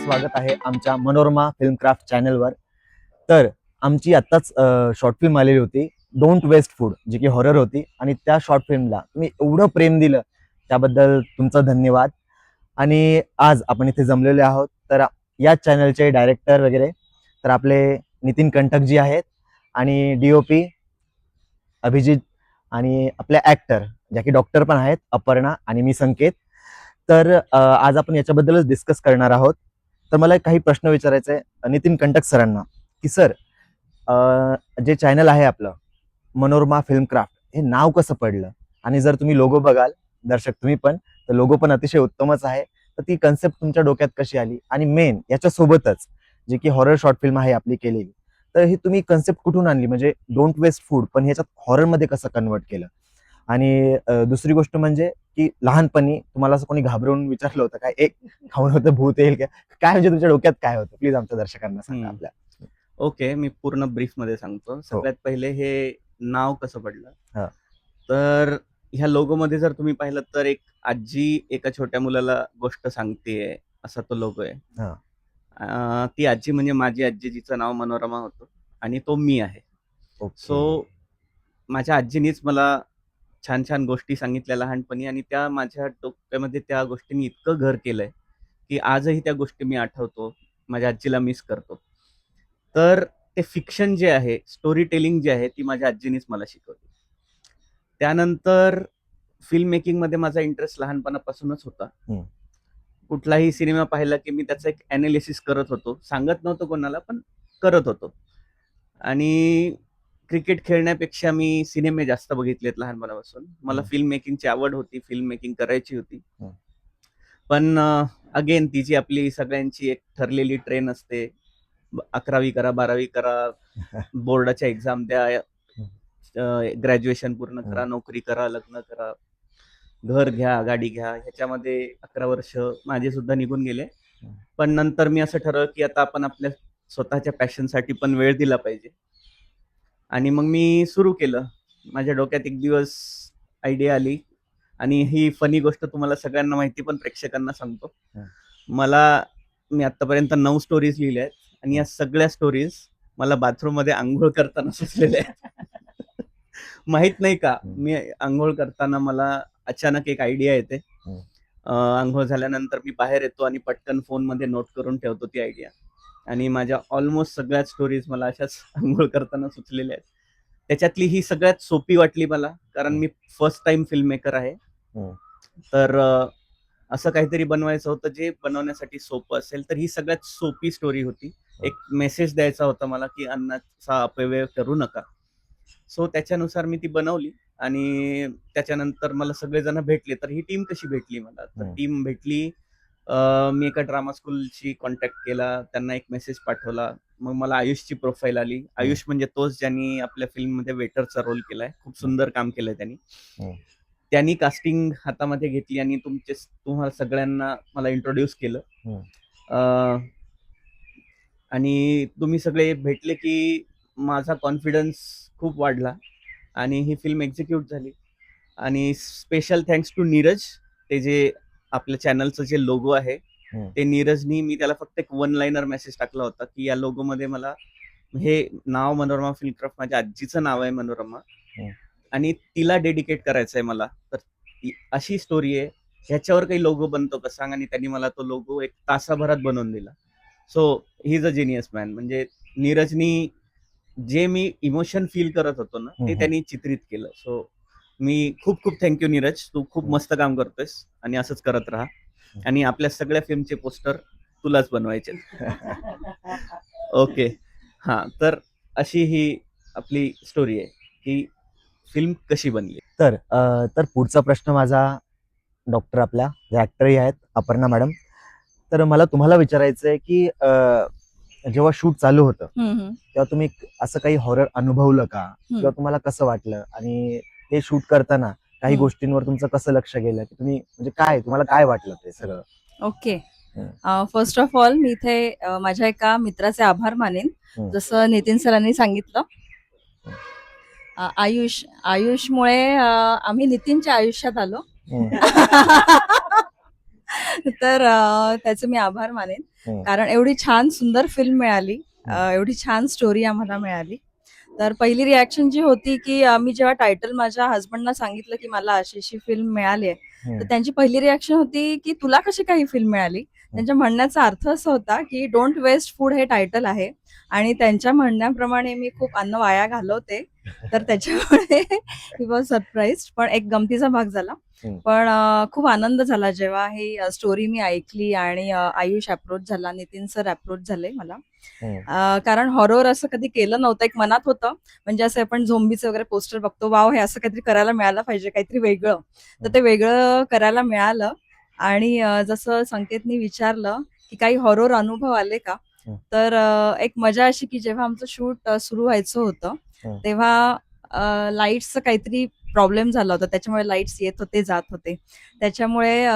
स्वागत आहे आमच्या मनोरमा फिल्मक्राफ्ट चॅनलवर. तर आमची आत्ताच शॉर्ट फिल्म आलेली होती, डोंट वेस्ट फूड, जी की हॉरर होती. आणि त्या शॉर्ट फिल्मला तुम्ही एवढं प्रेम दिलं त्याबद्दल तुमचा धन्यवाद. आणि आज आपण इथे जमलेले आहोत. तर या चॅनलचे डायरेक्टर वगैरे तर आपले नितीन कंटकजी आहेत, आणि DOP अभिजित, आणि आपल्या ऍक्टर ज्या की डॉक्टर पण आहेत, अपर्णा, आणि मी संकेत. तर आज आपण याच्याबद्दलच डिस्कस करणार आहोत. तर मला काही प्रश्न विचारायचे आहे नितीन कंटक सरांना, की सर, जे चॅनल आहे आपलं मनोरमा फिल्मक्राफ्ट, हे नाव कसं पडलं? आणि जर तुम्ही लोगो बघाल, दर्शक तुम्ही पण, तर लोगो पण अतिशय उत्तमच आहे. तर ती कन्सेप्ट तुमच्या डोक्यात कशी आली? आणि मेन याच्यासोबतच जे की हॉरर शॉर्ट फिल्म आहे आपली केलेली, तर ही तुम्ही कन्सेप्ट कुठून आणली? म्हणजे डोंट वेस्ट फूड पण ह्याच्यात हॉररमध्ये कसं कन्वर्ट केलं? आणि दुसरी गोष्ट म्हणजे की लहानपणी तुम्हाला असं कोणी घाबरवून विचारलं होतं काय, एक खाऊन होतं भूत येईल काय, म्हणजे तुमच्या डोक्यात काय होतं? प्लीज आमच्या दर्शकांना सांगा आपल्या. ओके, मी पूर्ण ब्रीफ मध्ये सांगतो. सगळ्यात पहिले हे नाव कसं हा. पडलं, तर ह्या लोगो मध्ये जर तुम्ही पाहिलं तर एक आजी एका छोट्या मुलाला गोष्ट सांगतेय, असा तो लोगो आहे. ती आजी म्हणजे माझी आजी, जिचं नाव मनोरमा होतं, आणि तो मी आहे. सो माझ्या आजीनीच मला छान छान गोष्टी सांगितल्या लहानपणी, आणि त्या माझ्या डोक्यामध्ये त्या गोष्टींनी इतकं घर केलंय की आजही त्या गोष्टी मी आठवतो, माझ्या आजीला मिस करतो. तर ते फिक्शन जे आहे, स्टोरी टेलिंग जे आहे, ती माझ्या आजीनीच मला शिकवली. त्यानंतर फिल्म मेकिंग मध्ये माझा इंटरेस्ट लहानपणापासूनच होता. कुठलाही सिनेमा पाहिला की मी त्याचं एक अनालिसिस करत होतो, सांगत नव्हतो कोणाला, पण करत होतो. आणि क्रिकेट खेळण्यापेक्षा मी सिनेमे जास्त बघितलेत लहानपणापासून. मला फिल्म मेकिंगची आवड होती, फिल्म मेकिंग करायची होती. पण अगेन ती जी आपली सगळ्यांची एक ठरलेली ट्रेन असते, 11वी करा, 12वी करा, बोर्डाच्या एक्झाम द्या, ग्रॅज्युएशन पूर्ण करा, नोकरी करा, लग्न करा, घर घ्या, गाडी घ्या, ह्याच्यामध्ये 11 वर्ष माझे सुद्धा निघून गेले. पण नंतर मी असं ठरवलं की आता आपण आपल्या स्वतःच्या पॅशनसाठी पण वेळ दिला पाहिजे. आणि मग मी सुरू केलं. माझ्या डोक्यात एक दिवस आयडिया आली, आणि ही फनी गोष्ट तुम्हाला सगळ्यांना माहिती, पण प्रेक्षकांना सांगतो. मी आतापर्यंत 9 स्टोरीज लिहिल्या आहेत, आणि या सगळ्या स्टोरीज मला बाथरूम मध्ये आंघोळ करताना सुचलेल्या आहेत. माहित नाही का, मी आंघोळ करताना मला अचानक एक आयडिया येते. आंघोळ झाल्यानंतर मी बाहेर येतो आणि पटकन फोन मध्ये नोट करून ठेवतो ती आयडिया. आणि माझ्या ऑलमोस्ट सगळ्या स्टोरीज मला अशाच आंघोळ करताना सुचलेल्या आहेत. त्याच्यातली ही सगळ्यात सोपी वाटली मला, कारण मी फर्स्ट टाइम फिल्म मेकर आहे. तर असं काहीतरी बनवायचं होतं जे बनवण्यासाठी सोपं असेल. तर ही सगळ्यात सोपी स्टोरी होती. एक मेसेज द्यायचा होता मला की अन्नाचा अपव्यय करू नका. सो त्याच्यानुसार मी ती बनवली, आणि त्याच्यानंतर मला सगळेजण भेटले. तर ही टीम कशी भेटली मला, तर टीम भेटली, मी एका ड्रामा स्कूलशी कॉन्टॅक्ट केला, त्यांना एक मेसेज पाठवला. मग मला आयुषची प्रोफाईल आली. आयुष म्हणजे तोच ज्यांनी आपल्या फिल्म मध्ये वेटरचा रोल केलाय, खूप सुंदर काम केलंय त्यांनी कास्टिंग हातामध्ये घेतली, आणि तुम्हाला सगळ्यांना मला इंट्रोड्यूस केलं. आणि तुम्ही सगळे भेटले की माझा कॉन्फिडन्स खूप वाढला, आणि ही फिल्म एक्झिक्यूट झाली. आणि स्पेशल थँक्स टू नीरज, ते जे आपल्या चॅनलचं जे लोगो आहे, ते नीरजनी, मी त्याला फक्त एक 1 लाईनर मेसेज टाकला होता की या लोगो मध्ये मला हे नाव मनोरमा फिल्मक्राफ्ट, माझ्या आजीचं नाव आहे मनोरमा, आणि तिला डेडिकेट करायचं आहे मला. तर अशी स्टोरी आहे, ह्याच्यावर काही लोगो बनतो का सांग. आणि त्यांनी मला तो लोगो 1 तासाभरात बनवून दिला. So he is a genius man. म्हणजे नीरजनी जे मी इमोशन फील करत होतो ना, ते त्यांनी चित्रित केलं. सो मी खूप खूप थँक्यू नीरज, तू खूप मस्त काम करतोयस, आणि असंच करत राहा. आणि आपल्या सगळ्या फिल्मचे पोस्टर तुलाच बनवायचे. ओके, हा. तर अशी ही आपली स्टोरी आहे की फिल्म कशी बनली. तर पुढचा प्रश्न माझा डॉक्टर, आपल्या जे ऍक्टरही आहेत, अपर्णा मॅडम. तर मला तुम्हाला विचारायचं आहे की जेव्हा शूट चालू होतं तेव्हा तुम्ही असं काही हॉरर अनुभवलं का, किंवा तुम्हाला कसं वाटलं? आणि हे शूट करताना काही गोष्टींवर तुमचं कसं लक्ष गेलं, की तुम्ही म्हणजे काय तुम्हाला काय वाटलं ते सगळं? ओके, फर्स्ट ऑफ ऑल मी इथे माझ्या एका मित्राचे आभार मानेन. जसं नितीन सरांनी सांगितलं, आयुषमुळे आम्ही नितीनच्या आयुष्यात आलो. तर त्याचे मी आभार मानेन, हम्म. कारण एवढी छान सुंदर फिल्म मिळाली, हम्म. एवढी छान स्टोरी आम्हाला मिळाली. तर पहिली रिॲक्शन जी होती, की मी जेव्हा टायटल माझ्या हसबंडना सांगितलं, की मला अशी फिल्म मिळाली आहे, तर त्यांची पहिली रिॲक्शन होती, की तुला कशी काय ही फिल्म मिळाली? त्यांच्या म्हणण्याचा अर्थ असा होता, की डोंट वेस्ट फूड हे टायटल आहे आणि त्यांच्या म्हणण्याप्रमाणे मी खूप अन्न वाया घालवते. तर त्याच्यामुळे ही वॉज सरप्राईज्ड. पण एक गमतीचा भाग झाला. पण खूप आनंद झाला जेव्हा ही स्टोरी मी ऐकली आणि आयुष अप्रोच झाला, नितीन सर अप्रोच झाले मला. कारण हॉरर असं कधी केलं नव्हतं. एक मनात होतं, म्हणजे असं आपण झोंबीचे वगैरे पोस्टर बघतो, वाव हे असं काहीतरी करायला मिळालं पाहिजे, काहीतरी वेगळं. तर ते वेगळं करायला मिळालं. आणि जसं संकेतनी विचारलं, की काही हॉरर अनुभव आले का? तर एक मजा अशी, की जेव्हा आमचं शूट सुरू व्हायचं होतं, तेव्हा लाईट्सचं काहीतरी प्रॉब्लेम झाला होता. त्याच्यामुळे लाईट्स येत होते, जात होते. त्याच्यामुळे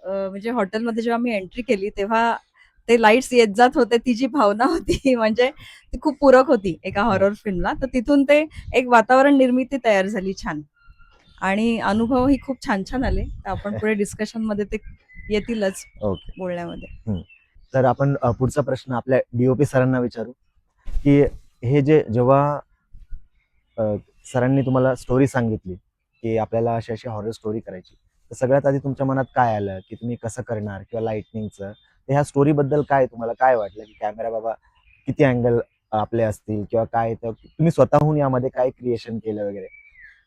म्हणजे हॉटेलमध्ये जेव्हा मी एंट्री केली, तेव्हा ते लाईट्स येत जात होते. ती जी भावना होती म्हणजे ती खूप पूरक होती एका हॉरर फिल्मला. तर तिथून ते एक वातावरण निर्मिती तयार झाली छान. आणि अनुभवही खूप छान आले. तर आपण पुढे डिस्कशनमध्ये ते येतीलच ओके. बोलण्यामध्ये. तर आपण पुढचा प्रश्न आपल्या DOP सरांना विचारू, की हे जेव्हा सरांनी तुम्हाला स्टोरी सांगितली, की आपल्याला अशी हॉरर स्टोरी करायची, तर सगळ्यात आधी तुमच्या मनात काय आलं, की तुम्ही कसं करणार किंवा लाइटनिंगचं? तर ह्या स्टोरी बद्दल काय तुम्हाला काय वाटलं, की कॅमेरा बाबा किती अँगल आपले असतील किंवा काय, तर तुम्ही स्वतःहून यामध्ये काय क्रिएशन केलं वगैरे,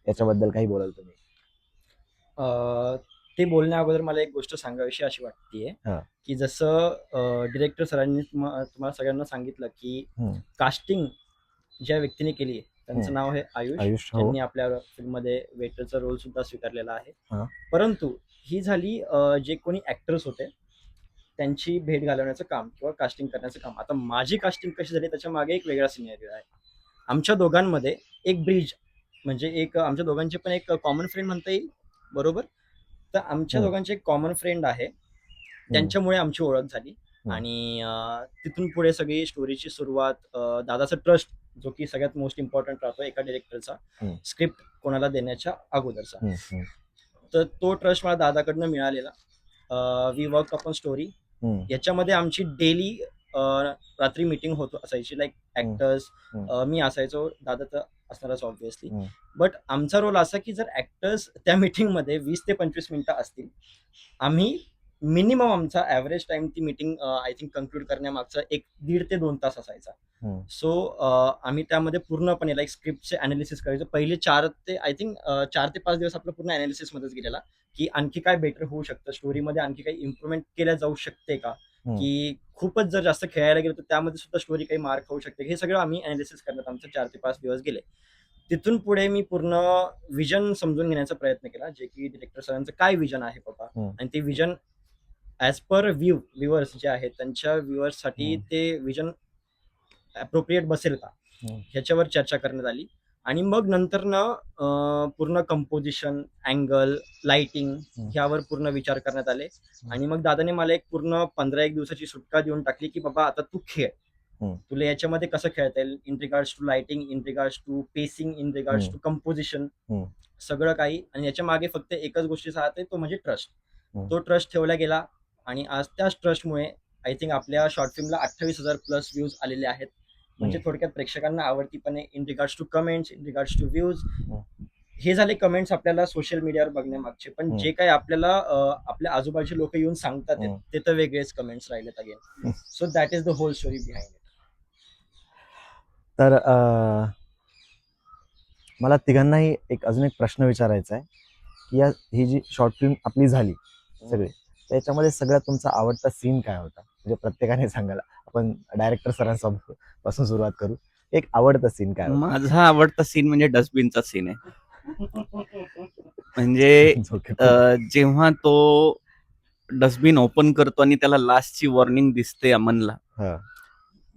याच्याबद्दल काही बोलाल तुम्ही? ते बोलण्या अगोदर मला एक गोष्ट सांगावीशी अशी वाटतेय, हा. की जसं डिरेक्टर सरांनी तुम्हाला सगळ्यांना सांगितलं, की कास्टिंग ज्या व्यक्तीने केली त्यांचं नाव आहे आयुष. हो. त्यांनी आपल्या फिल्ममध्ये वेटरचा रोल सुद्धा स्वीकारलेला आहे. हा. परंतु ही झाली जे कोणी ऍक्टर्स होते त्यांची भेट घालवण्याचं काम किंवा कास्टिंग करण्याचं काम. आता माझी कास्टिंग कशी झाली त्याच्या मागे एक वेगळा सिनेरिओ आहे. आमच्या दोघांमध्ये एक ब्रिज, म्हणजे एक आमच्या दोघांचे पण एक कॉमन फ्रेंड म्हणता येईल, बरोबर? तर आमच्या दोघांचे एक कॉमन फ्रेंड आहे, त्यांच्यामुळे आमची ओळख झाली. आणि तिथून पुढे सगळी स्टोरीची सुरुवात दादाचा ट्रस्ट, जो की सगळ्यात मोस्ट इम्पॉर्टंट राहतो एका डिरेक्टरचा, स्क्रिप्ट कोणाला देण्याच्या अगोदरचा. तर तो ट्रस्ट मला दादाकडनं मिळालेला. We work upon story. याच्यामध्ये आमची डेली रात्री मीटिंग होत असायची, लाईक ऍक्टर्स, मी असायचो, दादा तर असणारच ऑब्व्हियसली. बट आमचा रोल असा, की जर ऍक्टर्स त्या मीटिंग मध्ये 20 ते 25 मिनिटं असतील, आम्ही मिनिमम आमचा ऍव्हरेज टाइम ती मीटिंग आय थिंक कन्क्लूड करण्यामागचा 1.5 ते 2 तास असायचा. सो आम्ही त्यामध्ये पूर्णपणे लाईक स्क्रिप्टचे अनालिसिस करायचो. पहिले 4 ते 5 दिवस आपला पूर्ण अनालिसिस मध्येच गेलेला, की आणखी काय बेटर होऊ शकतं स्टोरीमध्ये, आणखी काही इम्प्रुव्हमेंट केल्या जाऊ शकते का, की खूपच जर जास्त खेळायला गेलो तर त्यामध्ये सुद्धा स्टोरी काही मार्क होऊ शकते. हे सगळं आम्ही अनालिसिस करण्यात आमचे 4 ते 5 दिवस गेले. तिथून पुढे मी पूर्ण विजन समजून घेण्याचा प्रयत्न केला, जे की डिरेक्टर सरांचं काय विजन आहे बाबा, आणि ते विजन ॲज पर व्ह्युअर्स जे आहेत त्यांच्या व्ह्युअर्ससाठी ते विजन अप्रोप्रिएट बसेल का, ह्याच्यावर चर्चा करण्यात आली. आणि मग नंतर पूर्ण कंपोजिशन, अँगल, लाइटिंग ह्यावर पूर्ण विचार करण्यात आले. आणि मग दादाने मला एक पूर्ण 15 दिवसाची सुटका देऊन टाकली, की बाबा आता तू खेळ, तुला याच्यामध्ये कसं खेळता येईल, in regards to lighting, in regards to pacing, in regards to composition, सगळं काही. आणि याच्या मागे फक्त एकच गोष्टीचा हात आहे, तो म्हणजे ट्रस्ट. तो ट्रस्ट ठेवला गेला आणि आज त्याच ट्रस्टमुळे आय थिंक आपल्या शॉर्ट फिल्मला 28,000 प्लस व्ह्यूज आलेले आहेत. म्हणजे थोडक्यात प्रेक्षकांना आवडती पण आहे, in regards to comments, in regards to views. हे झाले कमेंट्स आपल्याला सोशल मीडियावर बघण्यामागचे, पण जे काही आपल्याला आपल्या आजूबाजूचे लोक येऊन सांगतात ते तर वेगळेच कमेंट्स राहिलेत again. So that is the whole story behind it. तर मला तिघांनाही अजून एक प्रश्न विचारायचा आहे, की ही जी शॉर्ट फिल्म आपली झाली सगळी, त्याच्यामध्ये सगळ्यात तुमचा आवडता सीन काय होता? म्हणजे प्रत्येकाने सांगायला. आपण डायरेक्टर सरांपासून सुरुवात करू. एक आवडता सीन काय होता? माझा आवडता सीन म्हणजे डस्टबिनचा सीन आहे. म्हणजे जेव्हा तो डस्टबिन ओपन करतो आणि त्याला लास्टची वॉर्निंग दिसते अमनला,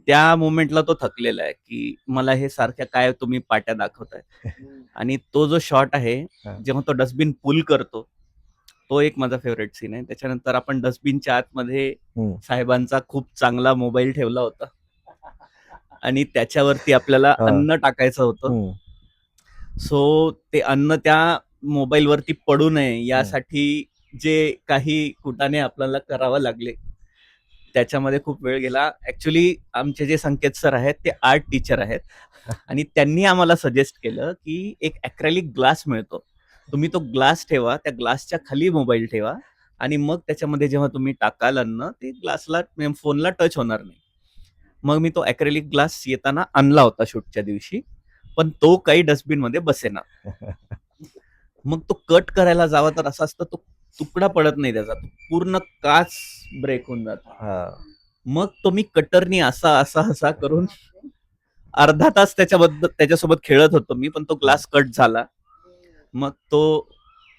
त्या मोमेंटला तो थकलेला आहे, की मला हे सारख्या काय तुम्ही पाट्या दाखवताय. आणि तो जो शॉट आहे जेव्हा तो डस्टबिन पुल करतो, तो एक माझा फेवरेट सीन आहे. त्याच्यानंतर आपण डस्टबिनच्या आतमध्ये साहेबांचा खूप चांगला मोबाईल ठेवला होता आणि त्याच्यावरती आपल्याला अन्न टाकायचं होतं. सो ते अन्न त्या मोबाईल वरती पडू नये यासाठी जे काही कुटाने आपल्याला करावं लागले त्याच्यामध्ये खूप वेळ गेला. ऍक्च्युली आमचे जे संकेत सर आहेत ते आर्ट टीचर आहेत आणि त्यांनी आम्हाला सजेस्ट केलं की एक ॲक्रेलिक ग्लास मिळतो, तुम्ही तो ग्लास ठेवा, त्या ग्लासच्या खाली मोबाईल ठेवा आणि मग त्याच्यामध्ये जेव्हा तुम्ही टाकाल अन्न ते ग्लासला फोनला टच होणार नाही. मग मी तो ॲक्रेलिक ग्लास येताना आणला होता शूटच्या दिवशी, पण तो काही डस्टबिन मध्ये बसेना. मग तो कट करायला जावा तर असा असतं, तो तुकडा पडत नाही त्याचा, तो पूर्ण काच ब्रेक होऊन जातो. हा. मग तो मी कटरनी असा असा असा करून अर्धा तास त्याच्यासोबत खेळत होतो मी, पण तो ग्लास कट झाला. मग तो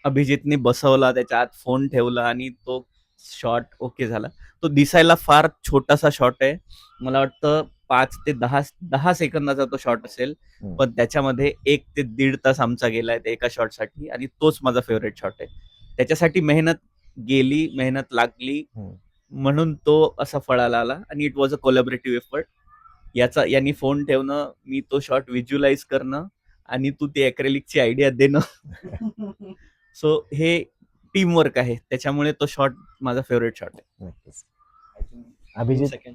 अभिजितने बसवला, त्याच्या आत फोन ठेवला आणि तो शॉट ओके झाला. तो दिसायला फार छोटासा शॉट आहे, मला वाटतं 5 ते 10 सेकंदाचा तो शॉट असेल, हम्म. पण त्याच्यामध्ये 1 ते 1.5 तास आमचा गेलाय त्या एका शॉटसाठी आणि तोच माझा फेवरेट शॉट आहे. त्याच्यासाठी मेहनत गेली, मेहनत लागली, हम्म. म्हणून तो असा फळाला आला आणि it was a collaborative effort. यांनी फोन ठेवणं, मी तो शॉट व्हिज्युअलाइज करणं आणि तू ती ॲक्रेलिकची आयडिया देणं. सो हे टीम वर्क आहे, त्याच्यामुळे तो शॉट माझा फेवरेट शॉट आहे. नक्कीच. अभिजित सेकंड.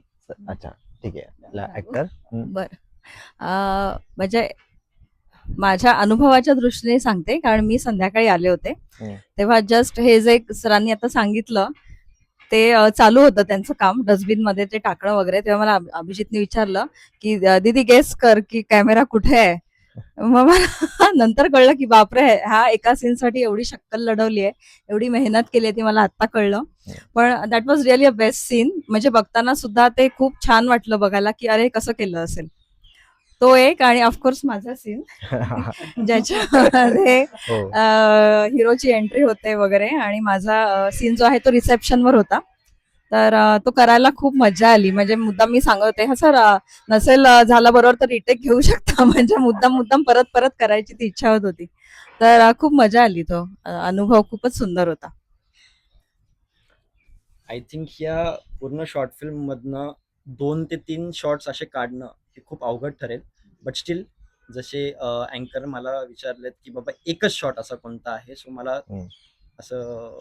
अच्छा ठीक आहे. ऍक्टर बर म्हणजे माझ्या अनुभवाच्या दृष्टीने सांगते, कारण मी संध्याकाळी आले होते हम्म. तेव्हा जस्ट हे जे सरांनी आता सांगितलं ते चालू होतं त्यांचं काम, डस्टबिन मध्ये ते टाकणं वगैरे. तेव्हा मला अभिजितने विचारलं की दीदी गेस कर की कॅमेरा कुठे आहे. मग मला नंतर कळलं की बापरे, हा एका सीन साठी एवढी शक्कल लढवली आहे, एवढी मेहनत केली आहे, ती मला आता कळलं. पण that was really a best scene. म्हणजे बघताना सुद्धा ते खूप छान वाटलं बघायला की अरे कसं केलं असेल. तो एक, आणि ऑफकोर्स माझा सीन ज्याच्यामध्ये हो. हिरोची एंट्री होते वगैरे, आणि माझा सीन जो आहे तो रिसेप्शनवर होता. तर तो करायला खूप मजा आली. म्हणजे मुद्दाम मी सांगत होते, हा सर नसेल झाला बरोबर तर रिटेक घेऊ शकता. म्हणजे मुद्दाम परत परत करायची ती इच्छा होत होती. तर खूप मजा आली. तो अनुभव खूपच सुंदर होता. आय थिंक या पूर्ण शॉर्ट फिल्म मधनं 2 ते 3 शॉर्ट्स असे काढणं हे खूप अवघड ठरेल. बट स्टील जसे अँकर मला विचारलेत की बाबा एकच शॉट असा कोणता आहे, सो मला हम्म. असं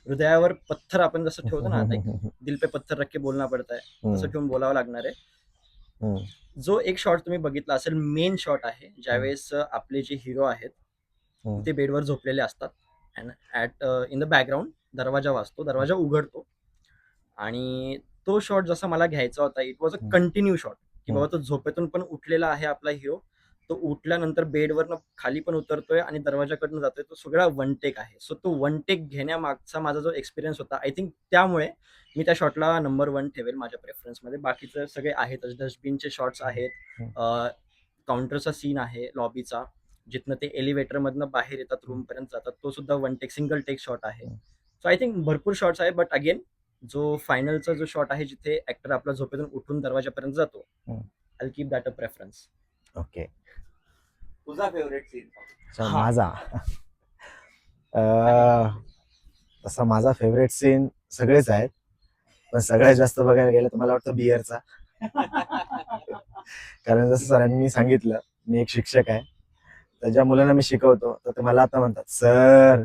हृदयावर पत्थर आपण जसं ठेवतो ना, लाईक दिल पे पत्थर रख के बोलना पडता है, तसं ठेवून बोलावं लागणार आहे. हम्म. जो एक शॉट तुम्ही बघितला असेल, मेन शॉट आहे ज्यावेळेस आपले जे हिरो आहेत हम्म. ते बेडवर झोपलेले असतात and at in the background दरवाजा वाजतो, दरवाजा उघडतो, आणि तो शॉट जसा मला घ्यायचा होता, it was a continue shot की बाबा तो झोपेतून पण उठलेला आहे आपला हिरो, तो उठल्यानंतर बेडवरनं खाली पण उतरतोय आणि दरवाजाकडनं जातोय, तो सगळा वन टेक आहे. सो तो वन टेक घेण्यामागचा माझा जो एक्सपिरियन्स होता, आय थिंक त्यामुळे मी त्या शॉटला नंबर 1 ठेवेल माझ्या प्रेफरन्समध्ये. बाकीचे सगळे आहेतच, डस्टबिनचे शॉट्स आहेत, काउंटरचा सीन आहे लॉबीचा, जिथनं ते एलिव्हेटर मधनं बाहेर येतात रूम पर्यंत जातात, तो सुद्धा one take single take shot आहे. सो आय थिंक भरपूर शॉट्स आहे. बट अगेन जो फायनलचा जो शॉट आहे जिथे ऍक्टर आपला झोपेतून उठून दरवाजापर्यंत जातो, I keep that a preference. Okay. तुझा फेवरेट सीन? माझा तसा माझा फेवरेट सीन सगळेच आहेत, पण सगळ्यात जास्त बघायला गेलं तर मला वाटतं बियरचा. कारण जसं सरांनी सांगितलं, मी एक शिक्षक आहे, तर ज्या मुलांना मी शिकवतो तर ते मला आता म्हणतात, सर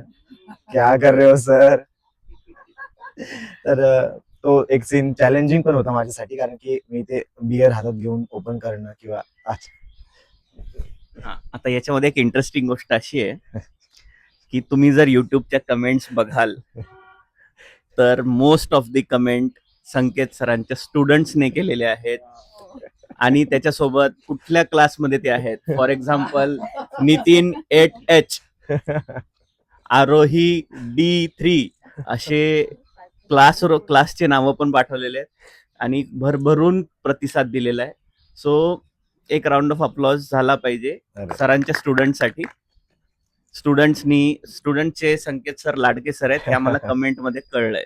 क्या कर रहे हो सर. तर तो एक सीन चॅलेंजिंग पण होता माझ्यासाठी, कारण की मी ते बियर हातात घेऊन ओपन करणं किंवा आता याच्यामध्ये एक इंटरेस्टिंग गोष्ट अशी आहे की तुम्ही जर युट्यूबच्या कमेंट्स बघाल तर मोस्ट ऑफ द कमेंट संकेत सरांच्या स्टुडंट्सने केलेले आहेत, आणि त्याच्यासोबत कुठल्या क्लासमध्ये ते आहेत. For example Nitin 8H, Aarohi D3 असे क्लासचे नावं पण पाठवलेले आहेत आणि भरभरून प्रतिसाद दिलेला आहे. सो एक राऊंड ऑफ अप्लॉज झाला पाहिजे सरांच्या स्टुडंटसाठी. स्टुडंटचे संकेत सर लाडके सर आहेत, ते आम्हाला कमेंटमध्ये कळलंय.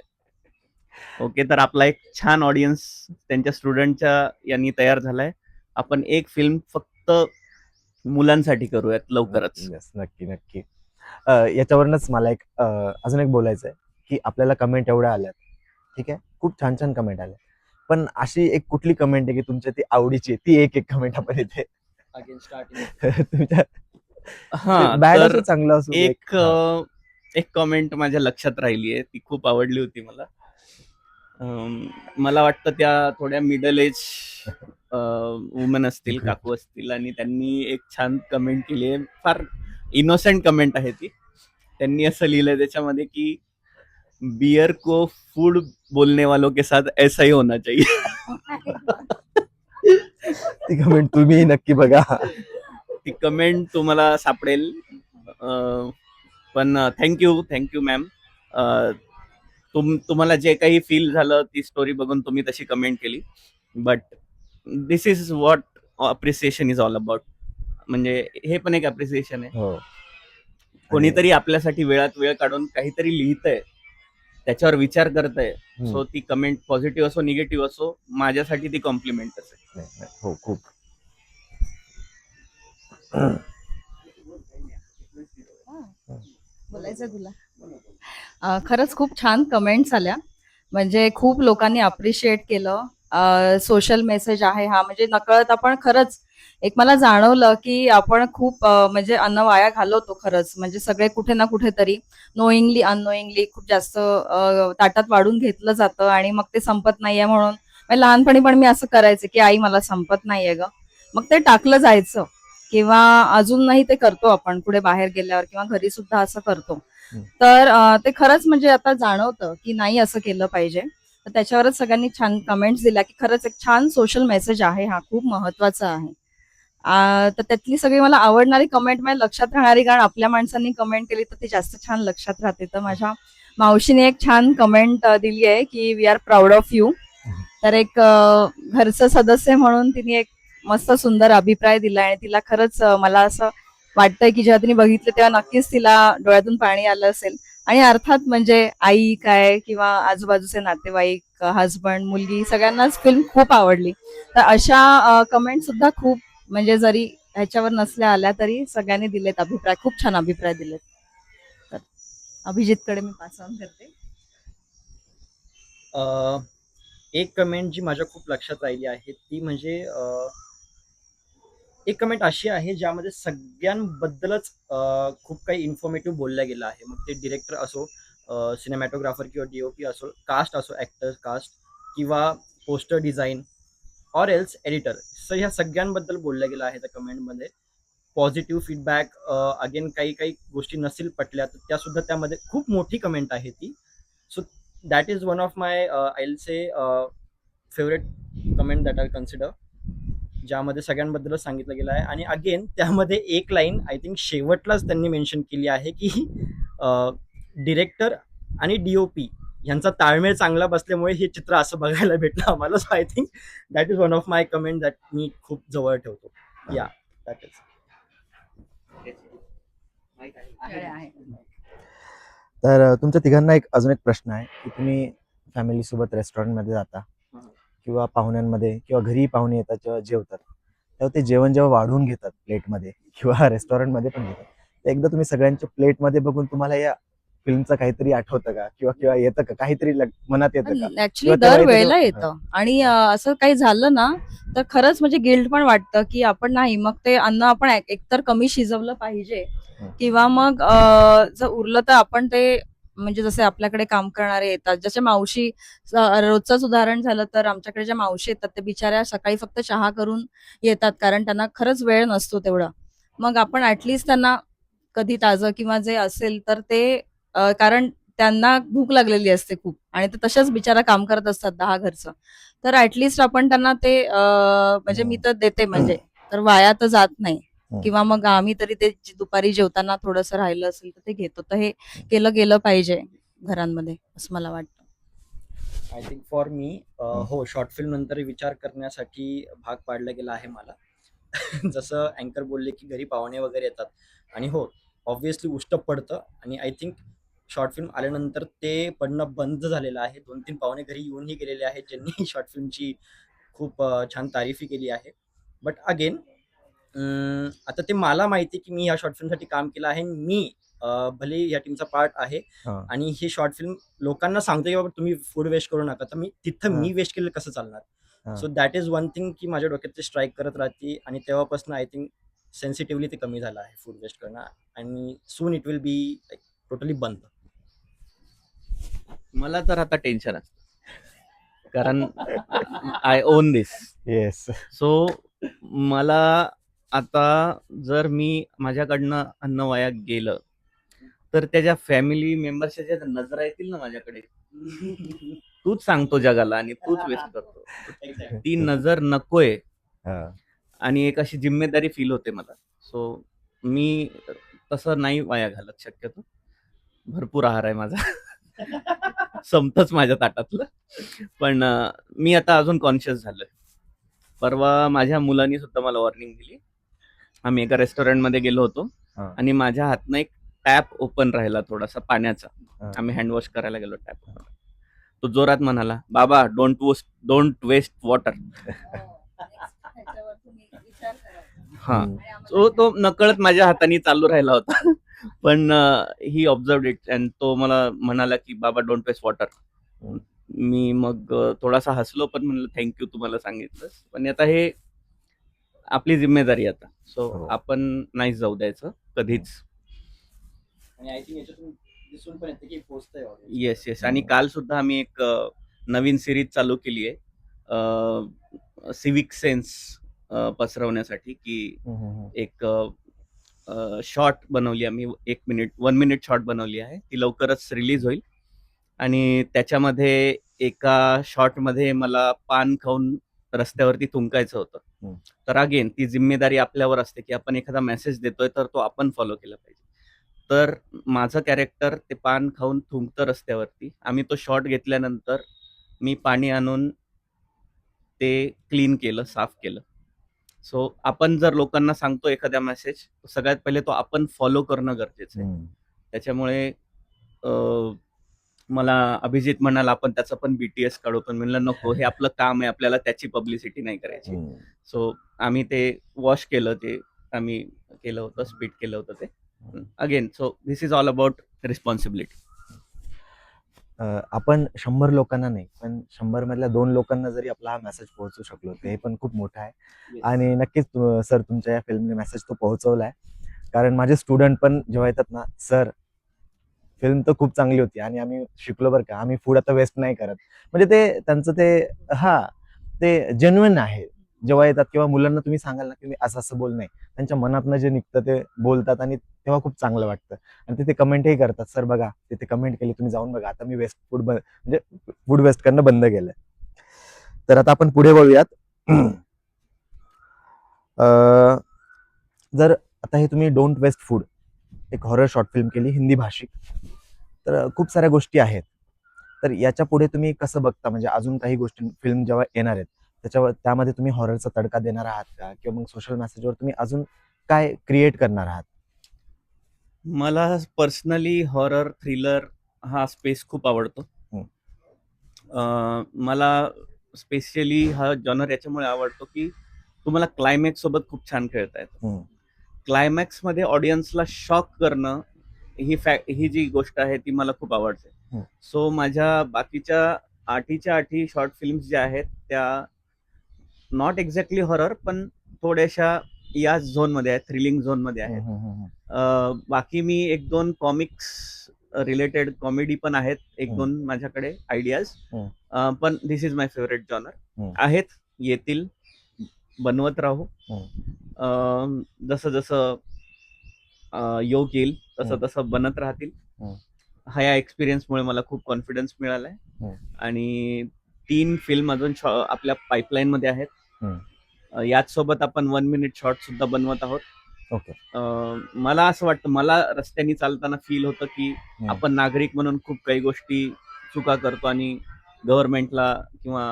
ओके, तर आपला एक छान ऑडियन्स त्यांच्या स्टुडंटच्या यांनी तयार झालाय. आपण एक फिल्म फक्त मुलांसाठी करूयात लवकरच. नक्की नक्की. याच्यावरूनच मला एक अजून एक बोलायचं आहे की आपल्याला कमेंट एवढ्या आल्यात, ठीक आहे, खूप छान छान कमेंट आल्या, पण अशी एक कुठली कमेंट आहे की तुमच्या ती आवडीची, ती एक कमेंट आपण इथे अगेन स्टार्टिंग तुमच्या हा, बॅड तर असो चांगलं असो एक एक कमेंट माझ्या लक्षात राहिली आहे, ती खूप आवडली होती मला. मला वाटतं त्या थोड्या मिडल एज वुमन असतील, काकू असतील, आणि त्यांनी एक छान कमेंट केली आहे. फार इनोसेंट कमेंट आहे ती. त्यांनी असं लिहिलंय त्याच्यामध्ये की बियर को फूड बोलने वालों के साथ ऐसा ही होना चाहिए. ती कमेंट तुम्ही नक्की बघा. ती कमेंट तुम्हाला सापडेल. पण थँक्यू मॅम. तुम्हाला जे काही फील झालं ती स्टोरी बघून तुम्ही तशी कमेंट केली. But this is what appreciation is all about. म्हणजे हे पण एक अप्रिसिएशन आहे. हो. कोणीतरी आपल्यासाठी वेळात वेळ काढून काहीतरी लिहितंय, त्याच्यावर विचार करतंय. सो ती कमेंट पॉझिटिव्ह असो निगेटिव्ह असो, माझ्यासाठी ती कॉम्प्लिमेंटच आहे. हो, खूप. बोलायचं तुला. खरंच खूप छान कमेंट्स आल्या. म्हणजे खूप लोकांनी अप्रिशिएट केलं. सोशल मेसेज आहे हा, म्हणजे नकळत आपण खरंच एक मला जाणवलं की आपण खूप म्हणजे अन्न वाया घालवतो खरंच. म्हणजे सगळे कुठे ना कुठेतरी नोईंगली अननोईंगली खूप जास्त ताटात वाढून घेतलं जातं आणि मग ते संपत नाहीये म्हणून. म्हणजे लहानपणी पण मी असं करायचे की आई मला संपत नाहीये ग, मग ते टाकलं जायचं. किंवा अजूनही ते करतो आपण पुढे बाहेर गेल्यावर किंवा घरी सुद्धा असं करतो. तर ते खरंच म्हणजे आता जाणवतं की नाही असं केलं पाहिजे. तर त्याच्यावरच सगळ्यांनी छान कमेंट्स दिल्या की खरंच एक छान सोशल मेसेज आहे हा, खूप महत्वाचा आहे. तर त्यातली सगळी मला आवडणारी कमेंट माझ्या लक्षात राहणारी, कारण आपल्या माणसांनी कमेंट केली तर ती जास्त छान लक्षात राहते. तर माझ्या मावशीने एक छान कमेंट दिली आहे की we are proud of you. तर एक घरचं सदस्य म्हणून तिने एक मस्त सुंदर अभिप्राय दिला आणि तिला खरंच मला असं वाटतंय की जेव्हा तिने बघितलं तेव्हा नक्कीच तिला डोळ्यातून पाणी आलं असेल. आणि अर्थात म्हणजे आई काय किंवा आजूबाजूचे नातेवाईक, हजबंड, मुलगी सगळ्यांनाच फिल्म खूप आवडली. तर अशा कमेंट सुद्धा खूप म्हणजे जरी ह्याच्यावर नसल्या आल्या तरी सगळ्यांनी दिलेत अभिप्राय, खूप छान अभिप्राय दिलेत. तर अभिजितकडे मी पास ऑन करते. एक कमेंट जी माझ्या खूप लक्षात राहिली आहे ती म्हणजे एक कमेंट अशी आहे ज्यामध्ये सगळ्यांबद्दलच खूप काही इन्फॉर्मेटिव्ह बोललं गेलं आहे. मग ते डिरेक्टर असो, सिनेमॅटोग्राफर किंवा DOP असो, कास्ट असो, ॲक्टर कास्ट किंवा poster design or else editor. So ह्या सगळ्यांबद्दल बोललं गेलं आहे त्या कमेंटमध्ये. पॉझिटिव्ह फीडबॅक, अगेन काही काही गोष्टी नसेल पटल्या तर त्यासुद्धा त्यामध्ये खूप मोठी कमेंट आहे ती. So that is one of my I will say favourite comment that I consider, ज्यामध्ये सगळ्यांबद्दलच सांगितलं गेलं आहे. आणि अगेन त्यामध्ये एक लाईन आय थिंक शेवटलाच त्यांनी मेन्शन केली आहे की डिरेक्टर आणि DOP यांचा ताळमेळ चांगला बसल्यामुळे हे चित्र असं बघायला भेटलं आम्हाला. So I think that is one of my comment that मी खूप जवळ ठेवतो. या दॅट इज. तर तुमच्या तिघांना एक अजून एक प्रश्न आहे की तुम्ही फॅमिली सोबत रेस्टॉरंटमध्ये जाता किंवा पाहुण्यांमध्ये किंवा घरी पाहुणे येतात जेव्हा जेवतात, तेव्हा ते जेवण जेव्हा वाढून घेतात प्लेटमध्ये किंवा रेस्टॉरंटमध्ये पण घेतात, तर एकदा तुम्ही सगळ्यांच्या प्लेटमध्ये बघून तुम्हाला या फिल्मचं काहीतरी आठवतं का किंवा किंवा येतं का काहीतरी मनात येतं का? ऍक्च्युली तेव्हा दर येतं वेळेला तेव्हा- येतं आणि असं काही झालं ना तर खरंच म्हणजे गिल्ट पण वाटतं की आपण नाही, मग ते अन्न आपण एकतर कमी शिजवलं पाहिजे किंवा मग जर उरलं तर आपण ते म्हणजे जसे आपल्याकडे काम करणारे येतात, जसे मावशी, रोजचंच उदाहरण झालं तर आमच्याकडे ज्या मावशी येतात ते बिचाऱ्या सकाळी फक्त चहा करून येतात कारण त्यांना खरंच वेळ नसतो तेवढा. मग आपण ऍटलिस्ट त्यांना कधी ताजं किंवा जे असेल तर ते कारण त्यांना भूक लागलेली असते खूप आणि ते तशाच बिचारा काम करत असतात 10 घरचं. तर ऍटलिस्ट आपण त्यांना ते म्हणजे मी तर देते म्हणजे, तर वाया तर जात नाही. किंवा मग आम्ही तरी ते दुपारी जेवताना थोडंसं राहिलं असेल तर ते घेतो. तर हे केलं गेलं पाहिजे घरांमध्ये असं मला वाटतं. आय थिंक फॉर मी हो, शॉर्ट फिल्म नंतर विचार करण्यासाठी भाग पाडला गेला आहे मला. जसं अँकर बोलले की घरी पाहुणे वगैरे येतात आणि हो, ऑब्व्हियसली उष्ट पडतं आणि आय थिंक शॉर्ट फिल्म आल्यानंतर ते पडणं बंद झालेलं आहे. 2-3 पाहुणे घरी येऊनही गेलेले आहेत ज्यांनी शॉर्ट फिल्मची खूप छान तारीफी केली आहे. बट अगेन आता ते मला माहिती आहे की मी ह्या शॉर्ट फिल्मसाठी काम केलं आहे. मी भले या टीमचा पार्ट आहे आणि ही शॉर्ट फिल्म लोकांना सांगतो की बाबा तुम्ही फूड वेस्ट करू नका, तर मी तिथं मी वेस्ट केलं कसं चालणार? So that is one thing की माझ्या डोक्यात ते स्ट्राईक करत राहते आणि तेव्हापासून आय थिंक सेन्सिटिव्हली ते कमी झालं आहे फूड वेस्ट करणं. आणि soon it will be like totally बंद. मला तर आता टेन्शन असतं, कारण I on this. Yes. So मला आता जर मी माझ्याकडनं अन्न वाया गेलं तर त्याच्या फॅमिली मेंबर्सच्या ज्या नजरा येतील ना माझ्याकडे, तूच सांगतो जगाला आणि तूच वेस्ट करतो. ती नजर नकोय आणि एक अशी जिम्मेदारी फील होते मला. सो मी तसं नाही वाया घालत शक्यतो. भरपूर आहार आहे माझा. संपतच माझ्या ताटातलं. पण मी आता अजून कॉन्शियस झालोय. परवा माझ्या मुलांनी सुद्धा मला वॉर्निंग दिली. आम्ही एका रेस्टॉरंटमध्ये गेलो होतो हा. आणि माझ्या हातनं एक टॅप ओपन राहिला थोडासा पाण्याचा. हा. आम्ही हँडवॉश करायला गेलो टॅप ओपन. तो जोरात म्हणाला, बाबा डोंट वेस्ट वॉटर. हा. सो तो नकळत माझ्या हाताने चालू राहिला होता. पण ही ऑब्झर्व इट अँड तो मला म्हणाला की बाबा डोंट वेस्ट वॉटर. मी मग थोडासा हसलो, पण म्हणलं थँक्यू तू मला सांगितलंस. पण आता हे आपली जिम्मेदारी आता. सो हो. आपण नाही जाऊ द्यायचं कधीच. आणि आय थिंक याच्यातून दिसून पण येते की पोहोचतंय audience. Yes yes. आणि काल सुद्धा आम्ही एक नवीन सिरीज चालू केली आहे सिविक सेन्स पसरवण्यासाठी, की एक शॉर्ट बनवली आम्ही. 1 मिनिट शॉर्ट बनवली आहे. ती लवकरच रिलीज होईल आणि त्याच्यामध्ये एका शॉर्टमध्ये मला पान खाऊन रस्त्यावरती थुंकायचं होतं. तर अगेन ती जिम्मेदारी आपल्यावर असते की आपण एखादा मेसेज देतोय तर तो आपण फॉलो केला पाहिजे. तर माझं कॅरेक्टर ते पान खाऊन थुंकतं रस्त्यावरती. आम्ही तो शॉट घेतल्यानंतर मी पाणी आणून ते क्लीन केलं, साफ केलं. सो आपण जर लोकांना सांगतो एखादा मेसेज, सगळ्यात पहिले तो आपण फॉलो करणं गरजेचं आहे. त्याच्यामुळे मला अभिजित म्हणाला आपण त्याचं पण BTS काढू, पण म्हणलं नको, हे आपलं काम आहे, आपल्याला त्याची पब्लिसिटी नाही करायची. सो आम्ही ते वॉश केलं, ते आम्ही केलं होतं, स्पीड केलं होतं ते. Again so this is all about responsibility. आपण 100 लोकांना नाही, पण 100 मधल्या 2 लोकांना जरी आपला हा मेसेज पोहोचू शकलो ते पण खूप मोठं आहे. आणि नक्कीच सर तुमच्या या फिल्मने मेसेज तो पोहोचवलाय. कारण माझे स्टुडंट पण जेव्हा येतात ना, सर फिल्म तर खूप चांगली होती आणि आम्ही शिकलो बरं का, आम्ही फूड आता वेस्ट नाही करत. म्हणजे ते त्यांचं ते जेन्युइन आहे. जेव्हा येतात किंवा मुलांना तुम्ही सांगाल ना की मी असं बोल नाही, त्यांच्या मनातनं जे निघतं ते बोलतात आणि तेव्हा खूप चांगलं वाटतं. आणि तिथे कमेंटही करतात, सर बघा तिथे कमेंट केली, तुम्ही जाऊन बघा, आता मी म्हणजे फूड वेस्ट करणं बंद केलंय. तर आता आपण पुढे वळूयात. जर आता हे तुम्ही डोंट वेस्ट फूड एक हॉरर शॉर्ट फिल्म केली हिंदी भाषिक, तर खूप साऱ्या गोष्टी आहेत. तर याच्या पुढे तुम्ही कसं बघता, म्हणजे अजून काही गोष्टी फिल्म जेव्हा येणार आहेत त्यामध्ये तुम्ही हॉररचा तडका देणार आहात का, किंवा मग सोशल मेसेजवर तुम्ही अजून काय क्रिएट करणार आहात? मला पर्सनली हॉरर थ्रिलर हा स्पेस खूप आवडतो. मला स्पेशली हा जॉनर याच्यामुळे आवडतो की तुम्हाला क्लायमॅक्स सोबत खूप छान खेळता येतं. क्लायमॅक्स मध्ये ऑडियन्सला शॉक करणं ही जी गोष्ट आहे ती मला खूप आवडते. सो माझ्या बाकीच्या 8च्या 8 शॉर्ट फिल्म्स ज्या आहेत त्या नॉट एक्झॅक्टली हॉरर, पण थोड्याशा या झोन मध्ये आहेत, थ्रिलिंग झोन मध्ये आहेत. बाकी मी 1-2 कॉमिक्स रिलेटेड कॉमेडी पण आहेत, 1-2 माझ्याकडे आयडियाज. पण दिस इज माय फेवरेट जॉनर. आहेत, येतील, बनवत राहू. जसं जसं योग येईल तसं तसं बनत राहतील. हा या एक्सपिरियन्समुळे मला खूप कॉन्फिडन्स मिळालाय. आणि 3 फिल्म अजून आपल्या पाईपलाईन मध्ये आहेत. याच सोबत आपण 1 मिनिट शॉर्ट सुद्धा बनवत आहोत. ओके. मला असं वाटतं, मला रस्त्याने चालताना फील होतं की आपण नागरिक म्हणून खूप काही गोष्टी चुका करतो आणि गव्हर्नमेंटला किंवा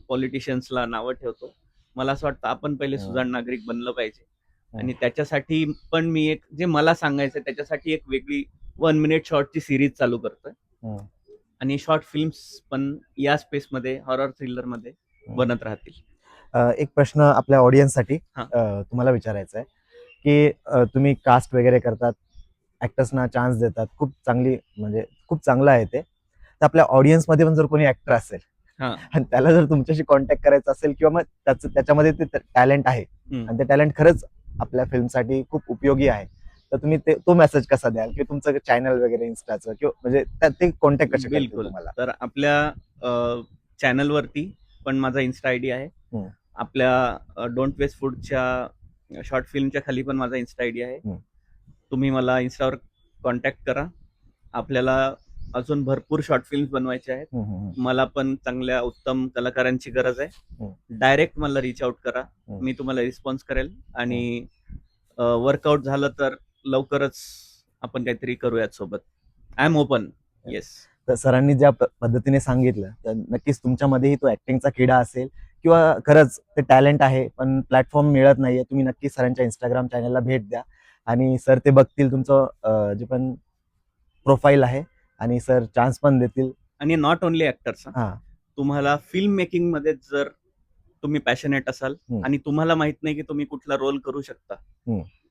पॉलिटिशियन्सला नावं ठेवतो. मला असं वाटतं आपण पहिले सुजाण नागरिक बनलं पाहिजे. आणि त्याच्यासाठी पण मी एक जे मला सांगायचं त्याच्यासाठी एक वेगळी 1 मिनिट शॉर्टची सिरीज चालू करतोय. आणि शॉर्ट फिल्म्स पण या स्पेसमध्ये हॉरर थ्रिलर मध्ये बनत राहतील. एक प्रश्न आपल्या ऑडियन्ससाठी तुम्हाला विचारायचा आहे की तुम्ही कास्ट वगैरे करतात, ऍक्टर्सना चान्स देतात, खूप चांगलं आहे ते. तर आपल्या ऑडियन्समध्ये पण जर कोणी ऍक्टर असेल आणि त्याला जर तुमच्याशी कॉन्टॅक्ट करायचा असेल किंवा मग त्याच्यामध्ये ते टॅलेंट आहे आणि ते टॅलेंट खरंच आपल्या फिल्मसाठी खूप उपयोगी आहे, तर तुम्ही तो मेसेज कसा द्याल की तुमचं चॅनल वगैरे इन्स्टाचं किंवा म्हणजे ते कॉन्टॅक्ट कसे करतील बिलकुल. तुम्हाला? तर आपल्या चॅनलवरती पण माझा इन्स्टा आयडी आहे. हम्म. आपल्या डोंट वेस्ट फूडच्या शॉर्ट फिल्मच्या खाली पण माझा इन्स्टा आयडी आहे. हम्म. तुम्ही मला इन्स्टावर कॉन्टॅक्ट करा. आपल्याला अजून भरपूर शॉर्ट फिल्म्स बनवायचे आहेत. हम्म, हम्म, मला पण चांगल्या उत्तम कलाकारांची गरज आहे. हम्म. डायरेक्ट मला रीच आउट करा. हम्म. मी तुम्हाला रिस्पॉन्स करेल आणि वर्कआउट झालं तर लवकरच आपण काहीतरी करूयात सोबत. I am open. येस. तर सरांनी ज्या पद्धतीने सांगितलं तर नक्कीच तुमच्यामध्येही तो ऍक्टिंगचा किडा असेल किंवा खरंच ते टॅलेंट आहे पण प्लॅटफॉर्म मिळत नाहीये. तुम्ही नक्कीच सरांच्या इंस्टाग्राम चॅनलला भेट द्या आणि सर ते बघतील तुमचं जे पण प्रोफाईल आहे आणि सर चान्स पण देतील. आणि नॉट ओनली ऍक्टर्स. हा. तुम्हाला फिल्म मेकिंग मध्ये जर तुम्ही पॅशनेट असाल आणि तुम्हाला माहित नाही की तुम्ही कुठला रोल करू शकता,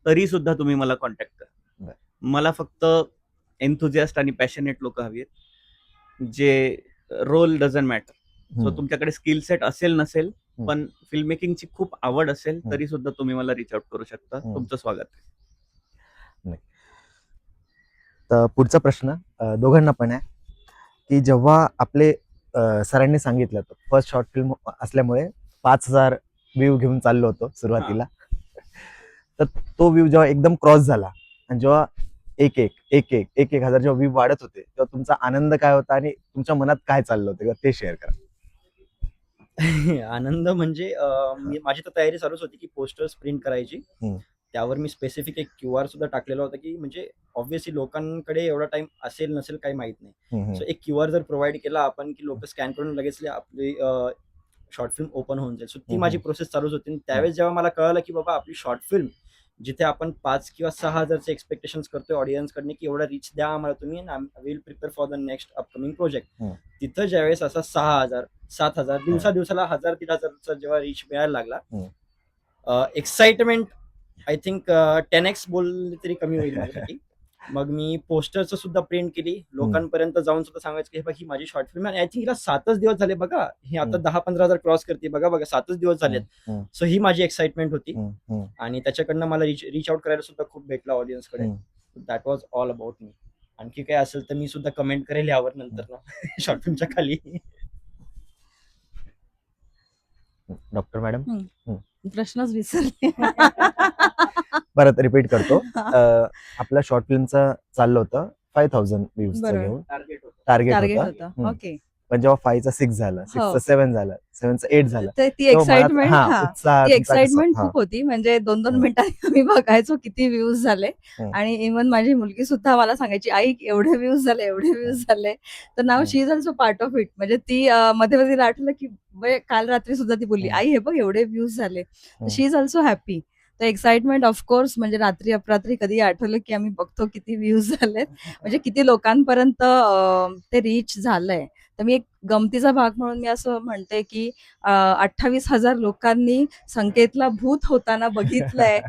तरी सुद्धा तुम्ही मला कॉन्टॅक्ट करा. मला फक्त एन्थुजियास्ट आणि पॅशनेट लोक हवी आहेत, जे रोल डझंट मॅटर. सो तुमच्याकडे स्किल सेट असेल नसेल पण फिल्म मेकिंगची खूप आवड असेल तरी सुद्धा तुम्ही मला रिच आउट करू शकता. तुमचं स्वागत आहे. तर पुढचा प्रश्न दोघांना पण आहे की जेव्हा आपले सरांनी सांगितलं फर्स्ट शॉर्ट फिल्म असल्यामुळे 5,000 व्ह्यू घेऊन चाललो होतो सुरुवातीला, तर तो व्ह्यू जेव्हा एकदम क्रॉस झाला आणि जेव्हा एक हजार जेव्हा व्ह्यू वाढत होते तेव्हा तुमचा आनंद काय होता आणि तुमच्या मनात काय चाललं होतं ते शेअर करा. आनंद म्हणजे माझी तर तयारी चालूच होती की पोस्टर्स प्रिंट करायची. त्यावर मी स्पेसिफिक एक QR सुद्धा टाकलेला होता की म्हणजे ऑब्व्हियसली लोकांकडे एवढा टाइम असेल नसेल काही माहित नाही. सो एक QR जर प्रोव्हाइड केला आपण की लोक स्कॅन करून लगेच आपली शॉर्ट फिल्म ओपन होऊन जाईल. सो ती माझी प्रोसेस चालूच होती. त्यावेळेस जेव्हा मला कळलं की बाबा आपली शॉर्ट फिल्म जिथे आपण 5 किंवा 6,000चे एक्सपेक्टेशन्स करतोय ऑडियन्स कडे की एवढा रीच द्या आम्हाला तुम्ही, will prepare for the next upcoming project. तिथं ज्यावेळेस असा 6,000 7,000 दिवसाला 1,000-1,500चा जेव्हा रीच मिळायला लागला, एक्साइटमेंट आय थिंक 10x बोलले तरी कमी होईल माझ्यासाठी. मग मी पोस्टरचं सुद्धा प्रिंट केली, लोकांपर्यंत जाऊन सुद्धा सांगायचं की हे बघ ही माझी शॉर्ट फिल्म आहे. आय थिंक हिला 7च दिवस झाले बघा, हे आता 10-15,000 क्रॉस करते बघा 7च दिवस झालेत. सो ही माझी एक्साइटमेंट होती आणि त्याच्याकडनं मला रीच आउट करायला सुद्धा खूप भेटला ऑडियन्सकडे. That was all about me. आणखी काय असेल तर मी सुद्धा कमेंट करेल यावर नंतर ना शॉर्ट फिल्मच्या खाली. डॉक्टर मॅडम प्रश्नच विसरले. परत रिपीट करतो. आपल्या शॉर्ट फिल्मचं चाललं होतं 5,000 व्ह्यूज घेऊन टार्गेट होतं. ओके. पण जेव्हा 5चा 6 झालं, 6चं 7 झालं, 7चं 8 झालं, ती एक्साइटमेंट उत्साह खूप होती. म्हणजे 2-2 मिनिटांनी आम्ही बघायचो किती व्ह्यूज झाले आणि इव्हन माझी मुलगी सुद्धा मला सांगायची आई एवढे व्ह्यूज झाले. तर नाव she is also part of it. म्हणजे ती मध्ये तिला आठवलं की काल रात्री सुद्धा ती बोलली आई हे बघ एवढे व्ह्यूज झाले. शी इज ऑल्सो हॅपी. तर एक्साइटमेंट ऑफकोर्स म्हणजे रात्री अपरात्री कधी आठवलं की आम्ही बघतो किती व्ह्यूज झालेत, म्हणजे किती लोकांपर्यंत ते रीच झालंय. तर मी एक गमतीचा भाग म्हणून मी असं म्हणते की 28,000 लोकांनी संकेतला भूत होताना बघितलंय,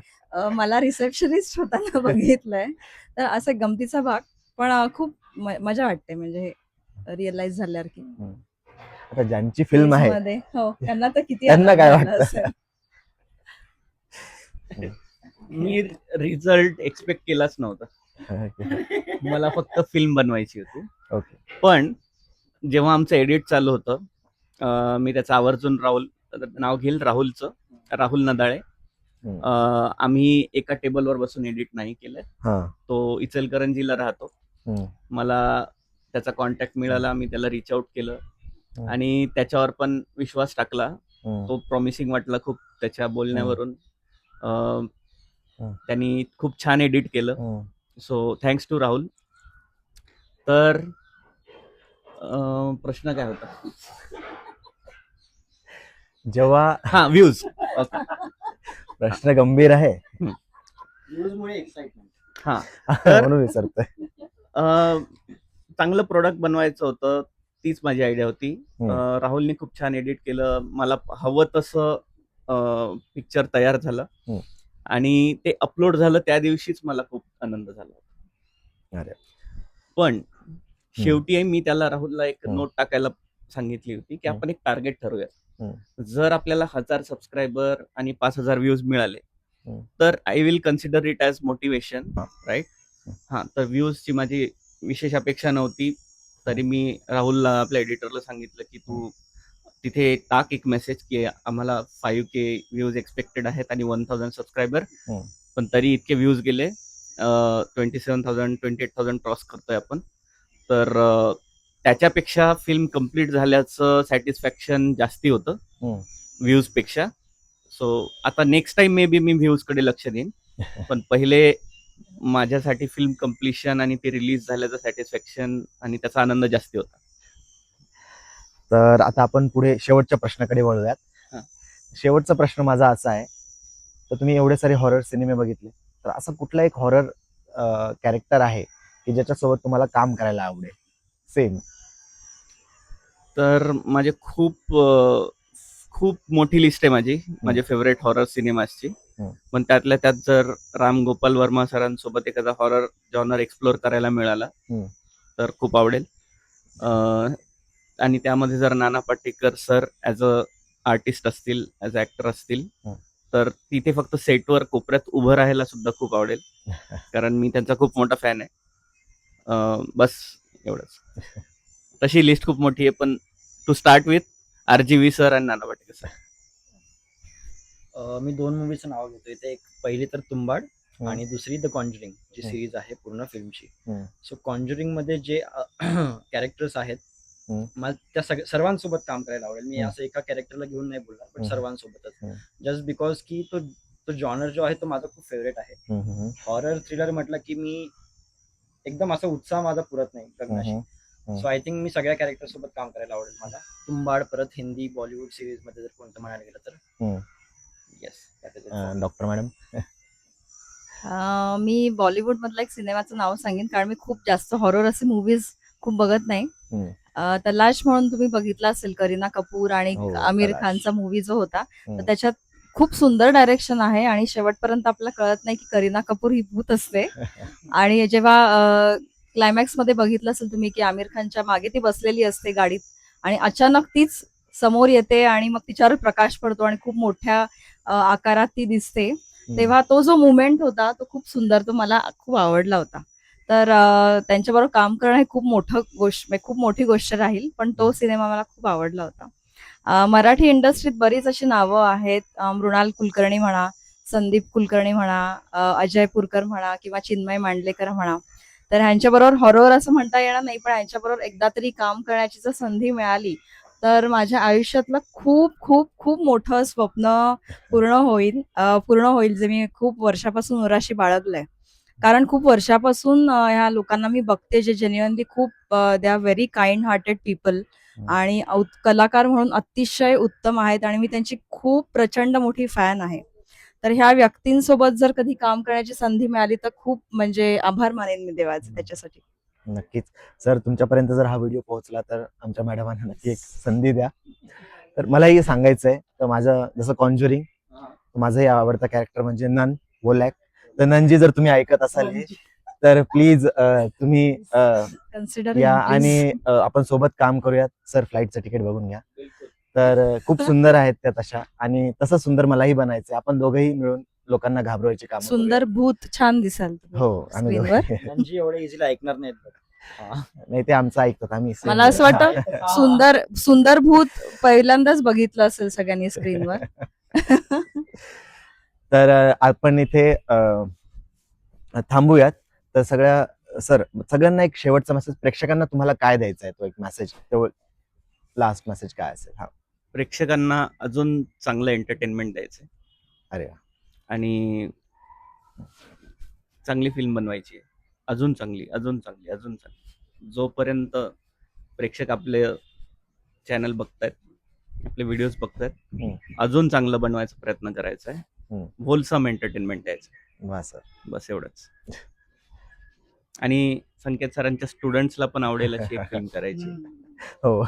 मला रिसेप्शनिस्ट होताना बघितलंय. तर असं गमतीचा भाग पण खूप मजा वाटते म्हणजे रिअलाइज झाल्यावर की आता ज्यांची फिल्म आहे त्यांना तर किती त्यांना काय वाटतं. मी रिझल्ट एक्सपेक्ट केलाच नव्हता. मला फक्त फिल्म बनवायची होती. ओके. पण जेव्हा आमचं एडिट चालू होतं, मी त्याचं आवर्जून नाव घेईल राहुल नदाळे. आम्ही एका टेबलवर बसून एडिट नाही केलंय. तो इचलकरंजीला राहतो. मला त्याचा कॉन्टॅक्ट मिळाला, मी त्याला रिच आउट केलं आणि त्याच्यावर पण विश्वास टाकला. तो प्रॉमिसिंग वाटला खूप त्याच्या बोलण्यावरून. त्यांनी खूप छान एडिट केलं. So thanks to Rahul. तर प्रश्न काय होता? जेव्हा व्ह्यूज. प्रश्न गंभीर आहे म्हणून विसरतोय. चांगलं प्रोडक्ट बनवायचं होतं, तीच माझी आयडिया होती. राहुलने खूप छान एडिट केलं. मला हवं तसं पिक्चर तयार झालं आणि ते अपलोड झालं त्या दिवशीच मला खूप आनंद झाला. पण शेवटी मी त्याला राहुलला एक नोट टाकायला सांगितली होती की आपण एक टार्गेट ठरवूया. जर आपल्याला 1,000 सबस्क्रायबर आणि 5,000 व्ह्यूज मिळाले तर I will consider it as motivation, हा. राईट. हां, तर व्ह्यूजची माझी विशेष अपेक्षा नव्हती. तरी मी राहुलला, आपल्या एडिटरला सांगितलं, की तू तिथे टाक एक मेसेज, की आम्हाला 5K व्ह्यूज एक्सपेक्टेड आहेत आणि 1000 सबस्क्रायबर. पण तरी इतके व्ह्यूज गेले. 27,000 28,000 क्रॉस करतोय आपण. तर त्याच्यापेक्षा फिल्म कम्प्लीट झाल्याचं सॅटिस्फॅक्शन जास्ती होतं व्ह्यूजपेक्षा. सो आता नेक्स्ट टाइम मे बी मी व्ह्यूजकडे लक्ष देईन. पण पहिले माझ्यासाठी फिल्म कम्प्लिशन आणि ते रिलीज झाल्याचं सॅटिस्फॅक्शन आणि त्याचा आनंद जास्ती होता. तर आता आपण पुढे शेवटच्या प्रश्नाकडे वळूयात. हा. शेवटचा प्रश्न माझा असा आहे, तर तुम्ही एवढे सारे हॉरर सिनेमे बघितले, तर असं कुठला एक हॉरर कॅरेक्टर आहे की ज्याच्यासोबत तुम्हाला काम करायला आवडेल? सेम. तर माझे खूप मोठी लिस्ट आहे माझे फेवरेट हॉरर सिनेमासची. पण त्यातल्या त्यात जर राम गोपाल वर्मा सरांसोबत एखादा हॉरर जॉनर एक्सप्लोर करायला मिळाला तर खूप आवडेल. आणि त्यामध्ये जर Nana Patekar sir as a artist असतील, ॲज अ ॲक्टर असतील, तर तिथे फक्त सेटवर कोपऱ्यात उभं राहायला सुद्धा खूप आवडेल, कारण मी त्यांचा खूप मोठा फॅन आहे. बस एवढंच. तशी लिस्ट खूप मोठी आहे, पण to start with RGV sir आणि नाना पाटेकर सर. मी 2 मूव्हीचं नाव घेतोय. ते एक पहिली तर तुंबाड आणि दुसरी द कॉन्ज्युरिंग, जी सिरीज आहे पूर्ण फिल्मची. सो कॉन्ज्युरिंगमध्ये जे कॅरेक्टर्स आहेत, मला त्या सर्वांसोबत काम करायला आवडेल. मी असं एका कॅरेक्टरला घेऊन नाही बोलणार, पण सर्वांसोबतच. जस्ट बिकॉज की तो जॉनर जो आहे तो माझा खूप फेवरेट आहे. हॉरर थ्रिलर म्हटलं की मी एकदम असा उत्साह माझा पुरत नाही बघण्याशी. सो आय थिंक मी सगळ्या कॅरेक्टर सोबत काम करायला आवडेल मला. तुंबाड, परत हिंदी बॉलिवूड सिरीज मध्ये जर कोणतं म्हणायला गेलं तर येस. Doctor madam. मी बॉलिवूड मधलं एक सिनेमाचं नाव सांगेन, कारण मी खूप जास्त हॉरर असे मूवीज खूप बघत नाही. तलाश म्हणून तुम्ही बघितला असेल, करीना कपूर आणि हो, आमिर तलाश. खानचा मूवी जो होता, तर त्याच्यात खूप सुंदर डायरेक्शन आहे आणि शेवटपर्यंत आपल्याला कळत नाही की करीना कपूर ही भूत असते. आणि जेव्हा क्लायमॅक्स मध्ये बघितलं असेल तुम्ही की आमिर खानच्या मागे ती बसलेली असते गाडीत आणि अचानक तीच समोर येते आणि मग तिच्यावर प्रकाश पडतो आणि खूप मोठ्या आकारात ती दिसते. तेव्हा तो जो मुवमेंट होता तो खूप सुंदर, तो मला खूप आवडला होता. तर त्यांच्याबरोबर काम करणं हे खूप मोठी गोष्ट राहील, पण तो सिनेमा मला खूप आवडला होता. मराठी इंडस्ट्रीत बरीच अशी नावं आहेत, मृणाल कुलकर्णी म्हणा, संदीप कुलकर्णी म्हणा, अजय पुरकर म्हणा किंवा चिन्मय मांडलेकर म्हणा. तर ह्यांच्याबरोबर हॉरर असं म्हणता येणार नाही, पण ह्यांच्याबरोबर एकदा तरी काम करण्याची जर संधी मिळाली तर माझ्या आयुष्यातलं खूप खूप खूप मोठं स्वप्न पूर्ण होईल, जे मी खूप वर्षापासून उराशी बाळगलंय. कारण खूप वर्षापासून ह्या लोकांना मी बघते, जे जेन्युअनली खूप they are very kind hearted people आणि कलाकार म्हणून अतिशय उत्तम आहेत आणि मी त्यांची खूप प्रचंड मोठी फॅन आहे. तर ह्या व्यक्तींसोबत जर कधी काम करण्याची संधी मिळाली तर खूप म्हणजे आभार मानेन मी देवाचे त्याच्यासाठी. नक्कीच. सर, तुमच्यापर्यंत जर हा व्हिडिओ पोहोचला तर आमच्या मॅडमांना नक्की एक संधी द्या. तर मलाही सांगायचंय, तर माझं जसं कॉन्ज्युरिंग, माझंही आवडतं कॅरेक्टर म्हणजे नन, वोलॅक. तर ननजी जर तुम्ही ऐकत असाल हे, तर प्लीज तुम्ही कन्सिडर या आणि आपण सोबत काम करूयात. सर, फ्लाईटचं तिकीट बघून घ्या. तर खूप सुंदर आहेत त्या तशा, आणि तसं सुंदर मलाही बनायचंय. आपण दोघंही मिळून लोकांना घाबरवायची काम सुंदर भूत छान दिसाल तुम्ही हो, आम्ही स्क्रीनवर. त्यांची एवढे इझिली ऐकणार नाहीत बघ. नाही, ते आमचं ऐकतात. आम्ही मला असं वाटतं सुंदर भूत पहिल्यांदाच बघितलं असेल सगळ्यांनी स्क्रीनवर. तर आपण इथे थांबूयात. तर सगळ्यांना एक शेवटचा मेसेज, प्रेक्षकांना तुम्हाला काय द्यायचा आहे, तो एक मेसेज, तो लास्ट मेसेज काय असेल? हा. प्रेक्षकांना अजून चांगलं एंटरटेनमेंट द्यायचंय. अरे वा. आणि चांगली फिल्म बनवायची आहे. अजून चांगली. जोपर्यंत प्रेक्षक आपले चॅनल बघतायत, आपले व्हिडिओज बघतायत, अजून चांगलं बनवायचा प्रयत्न करायचा आहे. होलसम एंटरटेनमेंट द्यायचं. वा सर. बस एवढंच. आणि संकेत सरांच्या स्टुडंट्सला पण आवडेल अशी एक फिल्म करायची. हो.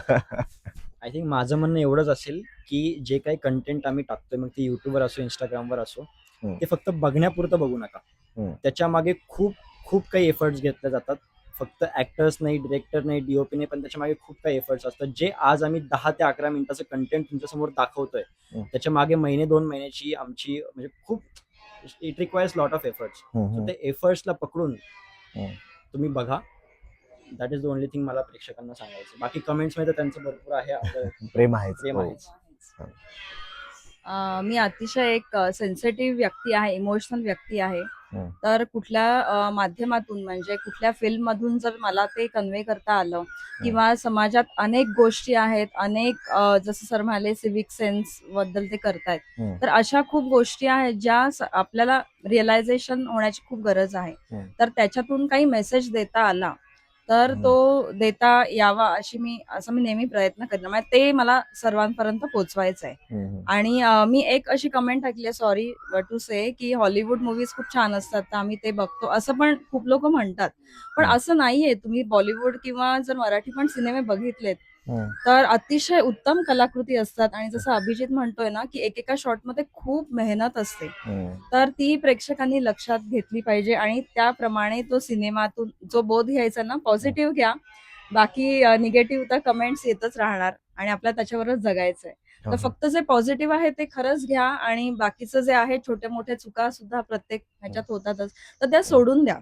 आय थिंक माझं म्हणणं एवढंच असेल की जे काही कंटेंट आम्ही टाकतोय, मग ते युट्यूबवर असो, इंस्टाग्रामवर असो, ते फक्त बघण्यापुरतं बघू नका. त्याच्या मागे खूप खूप काही एफर्ट्स घेतले जातात. फक्त ऍक्टर्स नाही, डिरेक्टर नाही, DOP नाही, पण त्याच्या मागे खूप काही एफर्ट्स असतात. जे आज आम्ही 10 ते 11 मिनिटाचं कंटेंट तुमच्यासमोर दाखवतोय, त्याच्या मागे महिने 2 महिन्याची आमची म्हणजे खूप it requires lot of efforts. हम्म. ते एफर्ट्सला पकडून हम्म. तुम्ही बघा. That is the only thing मला प्रेक्षकांना सांगायचं. बाकी कमेंट्स मध्ये तर त्यांचं भरपूर आहे, आपलं प्रेम आहेच. प्रेम हो. आहेच. मी अतिशय एक सेन्सिटिव्ह व्यक्ती आहे, इमोशनल व्यक्ती आहे. हम्म. तर कुठल्या माध्यमातून म्हणजे कुठल्या फिल्म मधून जर मला ते कन्वे करता आलं किंवा समाजात अनेक गोष्टी आहेत, अनेक जसं सर म्हणाले सिव्हिक सेन्स बद्दल ते करतायत, हम्म. तर अशा खूप गोष्टी आहेत ज्या आपल्याला रिअलायझेशन होण्याची खूप गरज आहे. हम्म. तर त्याच्यातून काही मेसेज देता आला तर हम्म. तो देता यावा असं मी नेहमी प्रयत्न करते. म्हणजे ते मला सर्वांपर्यंत पोहोचवायचं आहे. हम्म. आणि मी एक अशी कमेंट ऐकली आहे, सॉरी टू से, की हॉलिवूड मूवीज खूप छान असतात तर आम्ही ते बघतो, असं पण खूप लोक म्हणतात. पण हम्म. असं नाहीये. तुम्ही बॉलिवूड किंवा जर मराठी पण सिनेमे बघितलेत हम्म. तर अतिशय उत्तम कलाकृती असतात. आणि जसं अभिजित म्हणतोय ना की एकेका शॉटमध्ये खूप मेहनत असते, हम्म. तर ती प्रेक्षकांनी लक्षात घेतली पाहिजे आणि त्याप्रमाणे तो सिनेमातून जो बोध घ्यायचा ना, पॉझिटिव्ह घ्या. बाकी निगेटिव्ह तर कमेंट्स येतच राहणार आणि आपल्याला त्याच्यावरच जगायचंय. तर फक्त जे पॉझिटिव्ह आहे ते खरंच घ्या आणि बाकीचं जे आहे छोट्या मोठ्या चुका सुद्धा प्रत्येक ह्याच्यात होतातच, तर त्या सोडून द्या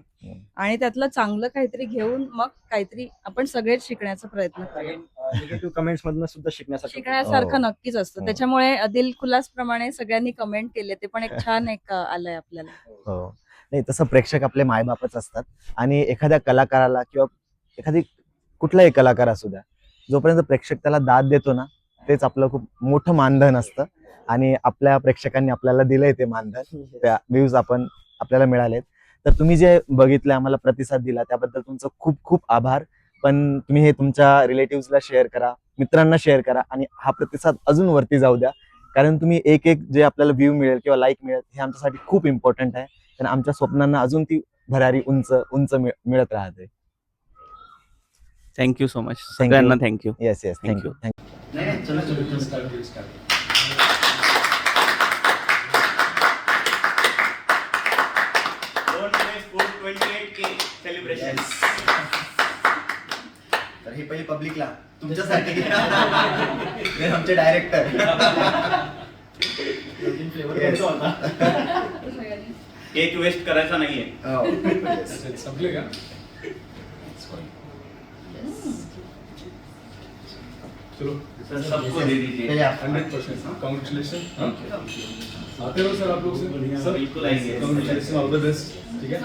आणि त्यातलं चांगलं काहीतरी घेऊन मग काहीतरी आपण सगळेच शिकण्याचा प्रयत्न करूया. निगेटिव्ह कमेंट्स मधनं सुद्धा शिकण्यासाठी शिकण्यासारखं हो. नक्कीच असतं. हो. त्याच्यामुळे दिलखुलास प्रमाणे सगळ्यांनी कमेंट केले, ते पण एक छान एक आलंय आपल्याला. हो. नाही, तसं प्रेक्षक आपले मायबापच असतात आणि एखाद्या कलाकाराला किंवा एखादी कुठलाही कलाकार असू द्या, जोपर्यंत प्रेक्षक त्याला दाद देतो ना, तेच आपलं खूप मोठं मानधन असतं. आणि आपल्या प्रेक्षकांनी आपल्याला दिलंय ते मानधन, त्या व्ह्यूज आपल्याला मिळालेत. तर तुम्ही जे बघितलं, आम्हाला प्रतिसाद दिला, त्याबद्दल तुमचं खूप खूप आभार. पण तुम्ही हे तुमच्या रिलेटिव्हजला शेअर करा, मित्रांना शेअर करा आणि हा प्रतिसाद अजून वरती जाऊ द्या. कारण तुम्ही एक एक जे आपल्याला व्ह्यू मिळेल किंवा लाईक मिळेल, हे आमच्यासाठी खूप इम्पॉर्टंट आहे. कारण आमच्या स्वप्नांना अजून ती भरारी उंच उंच मिळत राहते. थँक्यू सो मच सगळ्यांना. Thank you. Yes yes, Thank thank you. तर हे पहिले पब्लिकला तुमच्यासाठी आमचे डायरेक्टर केक वेस्ट करायचा नाहीये. संपले का? चलो सबको दे दीजिए. 100%. कॉन्ग्रेचुलेशन. आते हो सर आप लोग से. बिल्कुल आएंगे. Congratulation, all the best. ठीक है.